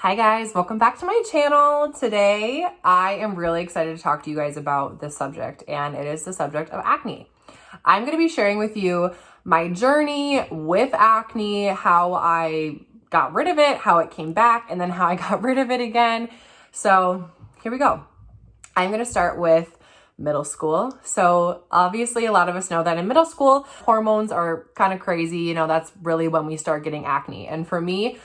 Hi guys, welcome back to my channel. Today, I am really excited to talk to you guys about this subject, and it is the subject of acne. I'm going to be sharing with you my journey with acne, how I got rid of it, how it came back, and then how I got rid of it again. So here we go. I'm going to start with middle school. So obviously a lot of us know that in middle school, hormones are kind of crazy. You know, that's really when we start getting acne. And for me,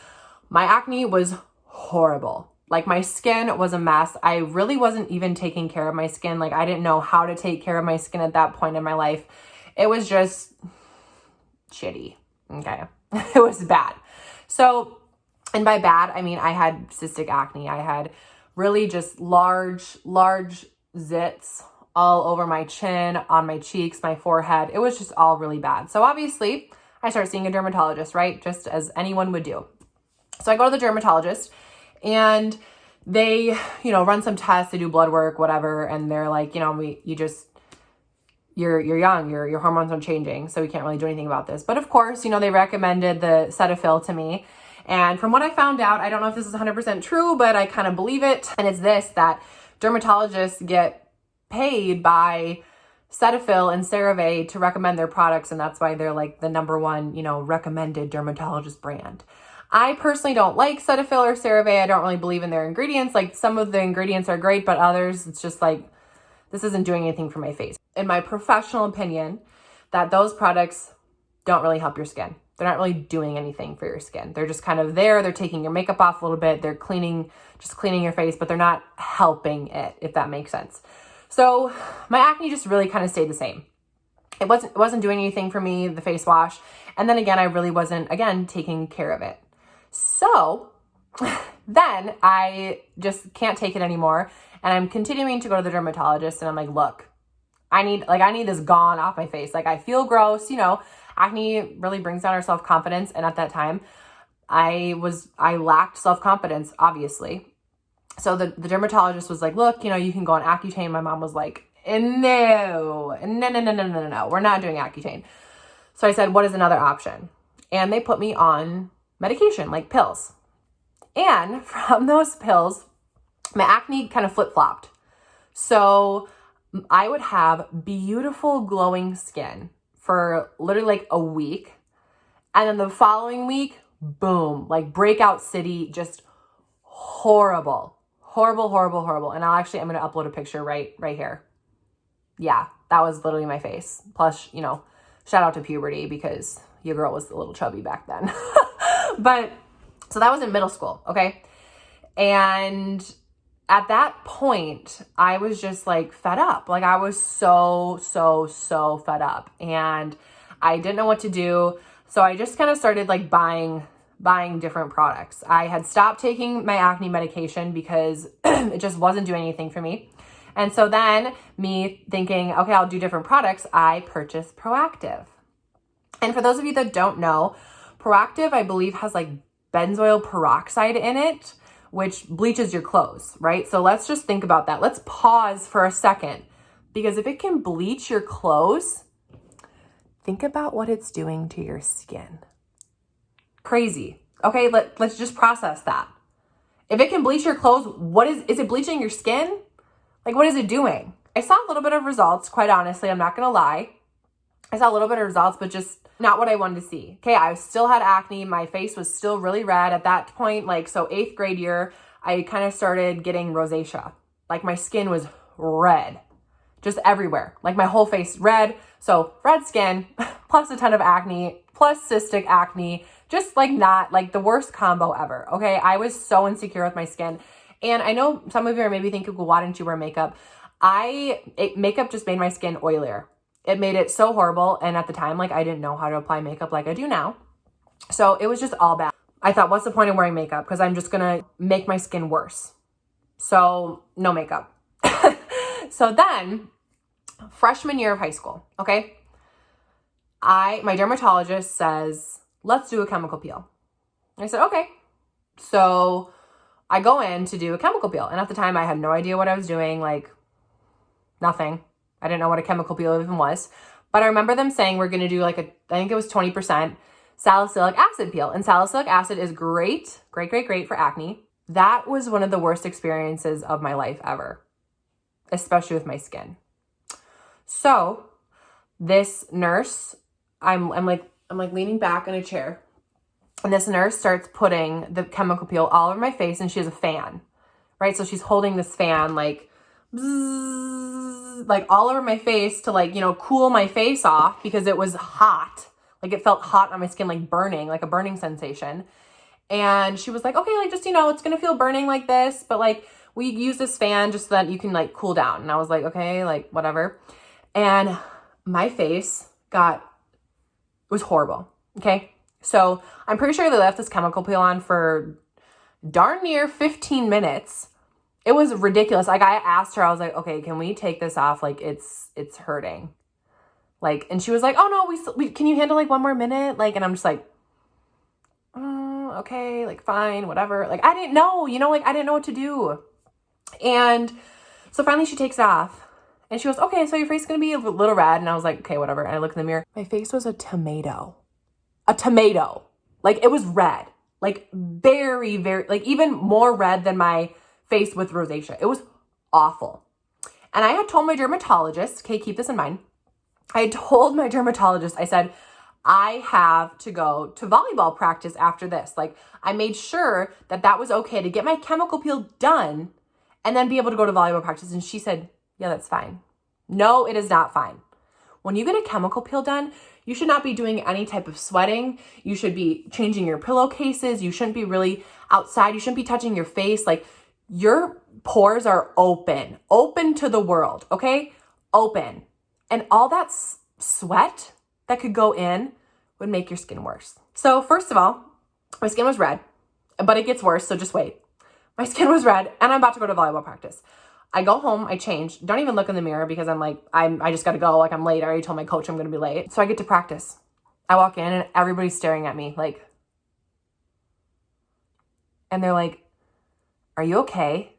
my acne was horrible. Like my skin was a mess. I really wasn't even taking care of my skin. Like I didn't know how to take care of my skin at that point in my life. It was just shitty. Okay. It was bad. So, and by bad, I mean, I had cystic acne. I had really just large zits all over my chin, on my cheeks, my forehead. It was just all really bad. So obviously I started seeing a dermatologist, right? Just as anyone would do. So I go to the dermatologist and they, run some tests, they do blood work, whatever. And they're like, you're young, your hormones are changing. So we can't really do anything about this. But of course, they recommended the Cetaphil to me. And from what I found out, I don't know if this is 100% true, but I kind of believe it. And it's this, that dermatologists get paid by Cetaphil and CeraVe to recommend their products. And that's why they're like the number one, recommended dermatologist brand. I personally don't like Cetaphil or CeraVe. I don't really believe in their ingredients. Like some of the ingredients are great, but others, it's just like, this isn't doing anything for my face. In my professional opinion, that those products don't really help your skin. They're not really doing anything for your skin. They're just kind of there. They're taking your makeup off a little bit. They're just cleaning your face, but they're not helping it, if that makes sense. So my acne just really kind of stayed the same. It wasn't doing anything for me, the face wash. And then again, I really wasn't, taking care of it. So then I just can't take it anymore. And I'm continuing to go to the dermatologist and I'm like, look, I need this gone off my face. Like I feel gross, acne really brings down our self-confidence. And at that time I lacked self-confidence, obviously. So the dermatologist was like, look, you can go on Accutane. My mom was like, no, we're not doing Accutane. So I said, what is another option? And they put me on medication, like pills. And from those pills, my acne kind of flip-flopped. So I would have beautiful glowing skin for literally like a week. And then the following week, boom, like breakout city, just horrible. And I'm going to upload a picture right here. Yeah, that was literally my face. Plus, shout out to puberty because your girl was a little chubby back then. But so that was in middle school. Okay. And at that point, I was just like fed up. Like I was so fed up and I didn't know what to do. So I just kind of started like buying different products. I had stopped taking my acne medication because it just wasn't doing anything for me. And so then me thinking, okay, I'll do different products, I purchased Proactive. And for those of you that don't know, Proactive, I believe, has like benzoyl peroxide in it, which bleaches your clothes, right? So let's just think about that. Let's pause for a second, because if it can bleach your clothes, think about what it's doing to your skin. Crazy. Okay, let's just process that. If it can bleach your clothes, is it bleaching your skin? Like, what is it doing? I saw a little bit of results, quite honestly. I'm not going to lie. I saw a little bit of results, but just not what I wanted to see. Okay, I still had acne. My face was still really red at that point. So 8th grade year, I kind of started getting rosacea. Like my skin was red, just everywhere. Like my whole face red. So red skin, plus a ton of acne, plus cystic acne, just like not like the worst combo ever. Okay, I was so insecure with my skin. And I know some of you are maybe thinking, well, why didn't you wear makeup? Makeup just made my skin oilier. It made it so horrible. And at the time, I didn't know how to apply makeup like I do now. So it was just all bad. I thought, what's the point of wearing makeup? Because I'm just going to make my skin worse. So no makeup. So then freshman year of high school, okay, my dermatologist says, let's do a chemical peel. I said, okay. So I go in to do a chemical peel. And at the time I had no idea what I was doing, nothing. I didn't know what a chemical peel even was, but I remember them saying we're going to do I think it was 20% salicylic acid peel. And salicylic acid is great for acne. That was one of the worst experiences of my life ever, especially with my skin. So this nurse, I'm like leaning back in a chair, and this nurse starts putting the chemical peel all over my face, and she has a fan, right? So she's holding this fan like, bzzz, like all over my face to like, cool my face off because it was hot. Like it felt hot on my skin, like burning, like a burning sensation. And she was like, okay, like just, it's going to feel burning like this, but like we use this fan just so that you can like cool down. And I was like, okay, like whatever. And my face it was horrible. Okay. So I'm pretty sure they left this chemical peel on for darn near 15 minutes. It was ridiculous. Like I asked her, I was like, okay, can we take this off? Like it's hurting. Like, and she was like, oh no, we can you handle like one more minute? Like, and I'm just like, okay, like fine, whatever. Like I didn't know, like I didn't know what to do. And so finally she takes it off and she goes, okay, so your face is going to be a little red. And I was like, okay, whatever. And I look in the mirror. My face was a tomato. Like it was red, like very, very, like even more red than my face with rosacea. It was awful. And I had told my dermatologist, okay, keep this in mind. I had told my dermatologist, I said, I have to go to volleyball practice after this. Like I made sure that was okay to get my chemical peel done and then be able to go to volleyball practice. And she said, yeah, that's fine. No, it is not fine. When you get a chemical peel done, you should not be doing any type of sweating. You should be changing your pillowcases. You shouldn't be really outside. You shouldn't be touching your face. Like your pores are open to the world. Okay. Open. And all that sweat that could go in would make your skin worse. So first of all, my skin was red, but it gets worse. So just wait. My skin was red and I'm about to go to volleyball practice. I go home, I change, don't even look in the mirror because I'm like, I just got to go. Like I'm late. I already told my coach I'm going to be late. So I get to practice. I walk in and everybody's staring at me like, and they're like, are you okay?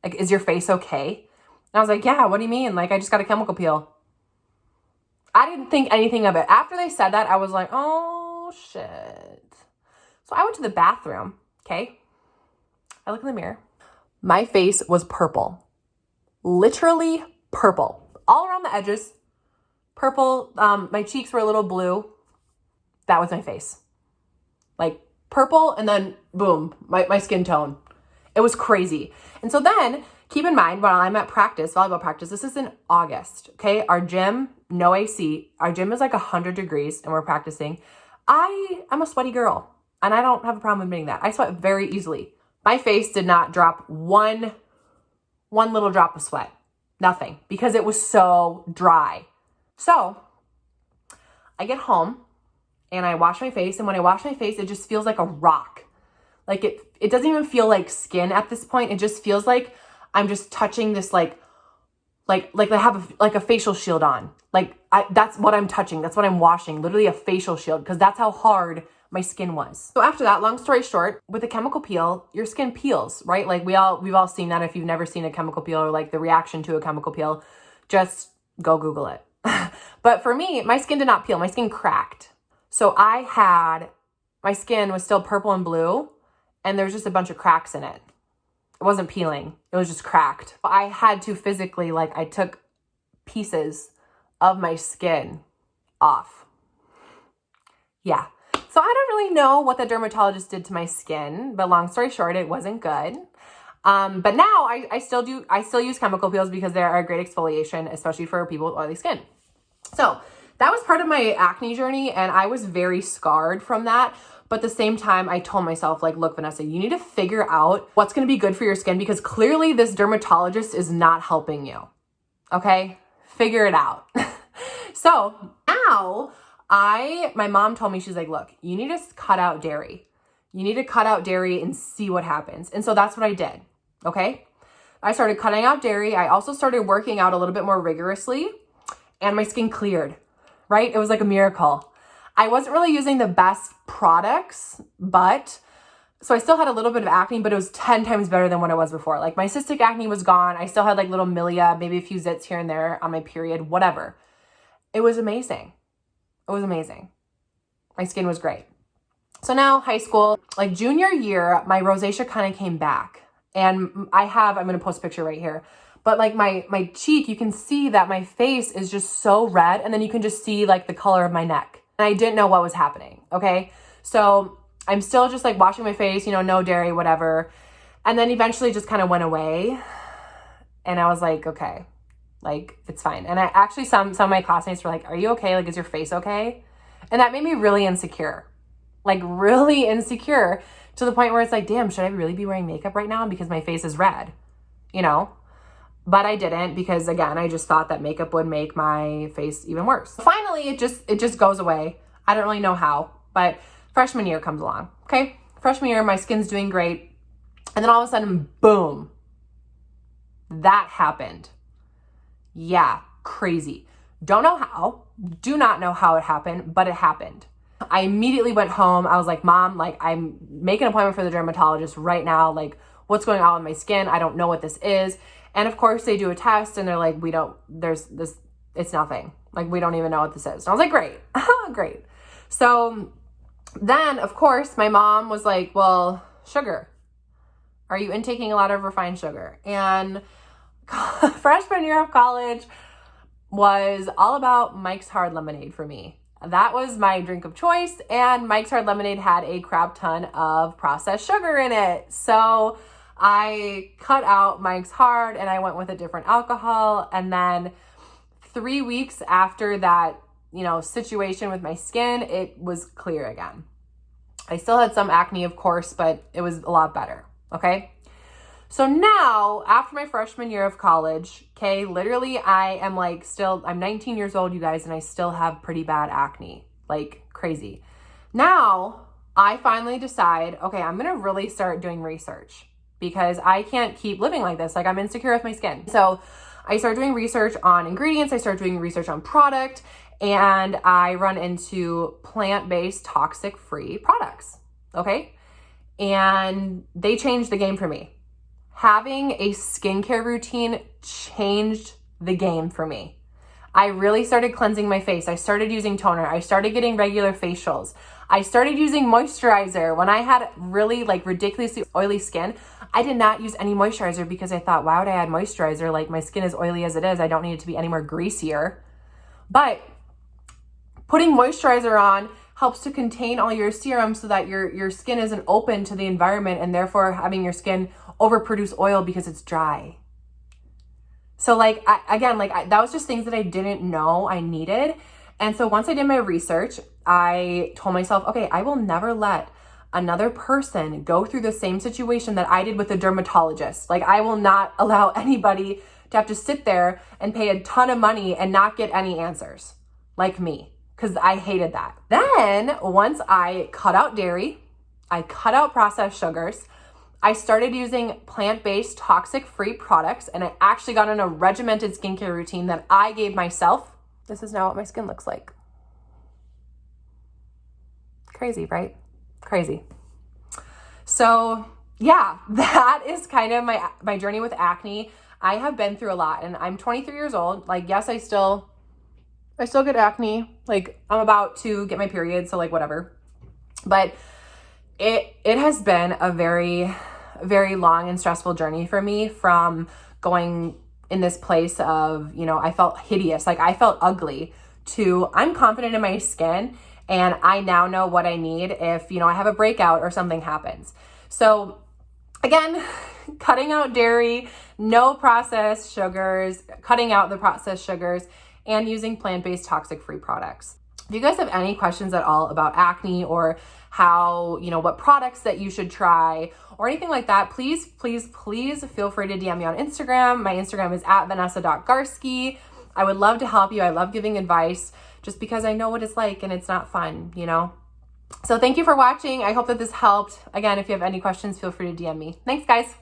Like, is your face okay? And I was like, yeah, what do you mean? Like, I just got a chemical peel. I didn't think anything of it. After they said that, I was like, oh shit. So I went to the bathroom. Okay. I look in the mirror. My face was purple, literally purple, all around the edges, purple. My cheeks were a little blue. That was my face, like purple. And then boom, my skin tone. It was crazy. And so then keep in mind while I'm at practice, volleyball practice, this is in August. Okay. Our gym, no AC. Our gym is like 100 degrees and we're practicing. I'm a sweaty girl and I don't have a problem admitting that. I sweat very easily. My face did not drop one little drop of sweat, nothing, because it was so dry. So I get home and I wash my face. And when I wash my face, it just feels like a rock. Like it doesn't even feel like skin at this point. It just feels like I'm just touching this like I have a facial shield on. Like that's what I'm touching. That's what I'm washing, literally a facial shield, because that's how hard my skin was. So after that, long story short, with a chemical peel, your skin peels, right? Like we've all seen that. If you've never seen a chemical peel or like the reaction to a chemical peel, just go Google it. But for me, my skin did not peel. My skin cracked. So my skin was still purple and blue and there's just a bunch of cracks in it. It wasn't peeling. It was just cracked. I had to physically, I took pieces of my skin off. Yeah. So I don't really know what the dermatologist did to my skin, but long story short, it wasn't good. But now I still use chemical peels because they are a great exfoliation, especially for people with oily skin. So that was part of my acne journey and I was very scarred from that. But at the same time, I told myself, look, Vanessa, you need to figure out what's going to be good for your skin because clearly this dermatologist is not helping you. Okay? Figure it out. So now my mom told me, she's like, look, you need to cut out dairy. You need to cut out dairy and see what happens. And so that's what I did. Okay. I started cutting out dairy. I also started working out a little bit more rigorously and my skin cleared, right? It was like a miracle. I wasn't really using the best products, so I still had a little bit of acne, but it was 10 times better than what it was before. Like my cystic acne was gone. I still had little milia, maybe a few zits here and there on my period, whatever. It was amazing. It was amazing. My skin was great. So now high school, like junior year, my rosacea kind of came back. And I'm going to post a picture right here. But like my cheek, you can see that my face is just so red. And then you can just see like the color of my neck. And I didn't know what was happening. Okay. So I'm still just like washing my face, no dairy, whatever. And then eventually just kind of went away. And I was like, okay, like it's fine. And I actually, some of my classmates were like, are you okay? Like, is your face okay? And that made me really insecure. Like really insecure to the point where it's like, damn, should I really be wearing makeup right now because my face is red, But I didn't because again, I just thought that makeup would make my face even worse. Finally, it just goes away. I don't really know how, but freshman year comes along, okay? Freshman year, my skin's doing great. And then all of a sudden, boom, that happened. Yeah, crazy. Don't know how, do not know how it happened, but it happened. I immediately went home. I was like, Mom, like I'm making an appointment for the dermatologist right now. Like what's going on with my skin? I don't know what this is. And of course they do a test and they're like, it's nothing. Like we don't even know what this is. And I was like, great, great. So then of course my mom was like, well, sugar, are you intaking a lot of refined sugar? And freshman year of college was all about Mike's Hard Lemonade for me. That was my drink of choice, and Mike's Hard Lemonade had a crap ton of processed sugar in it. So I cut out Mike's Hard and I went with a different alcohol. And then 3 weeks after that, situation with my skin, it was clear again. I still had some acne, of course, but it was a lot better. Okay. So now after my freshman year of college, okay, literally I'm 19 years old, you guys, and I still have pretty bad acne, like crazy. Now I finally decide, okay, I'm going to really start doing research because I can't keep living like this. Like I'm insecure with my skin. So I started doing research on ingredients. I started doing research on product, and I run into plant-based toxic-free products. Okay. And they changed the game for me. Having a skincare routine changed the game for me. I really started cleansing my face. I started using toner. I started getting regular facials. I started using moisturizer. When I had really ridiculously oily skin, I did not use any moisturizer because I thought, why would I add moisturizer? Like my skin is oily as it is. I don't need it to be any more greasier. But putting moisturizer on helps to contain all your serums so that your skin isn't open to the environment and therefore having your skin overproduce oil because it's dry. So that was just things that I didn't know I needed. And so once I did my research, I told myself, okay, I will never let another person go through the same situation that I did with a dermatologist. Like I will not allow anybody to have to sit there and pay a ton of money and not get any answers like me, because I hated that. Then once I cut out dairy, I cut out processed sugars, I started using plant-based toxic-free products, and I actually got on a regimented skincare routine that I gave myself. This is now what my skin looks like. Crazy, right? Crazy. So yeah, that is kind of my journey with acne. I have been through a lot, and I'm 23 years old. Like, yes, I still get acne. Like, I'm about to get my period, so whatever. But it has been a very, very long and stressful journey for me, from going in this place of, I felt hideous, like I felt ugly, to I'm confident in my skin and I now know what I need if, I have a breakout or something happens. So again, cutting out dairy, no processed sugars, cutting out the processed sugars, and using plant-based toxic-free products. If you guys have any questions at all about acne, or how, what products that you should try or anything like that, please, please, please feel free to DM me on Instagram. My Instagram is @vanessa.garski. I would love to help you. I love giving advice just because I know what it's like and it's not fun, So thank you for watching. I hope that this helped. Again, if you have any questions, feel free to DM me. Thanks, guys.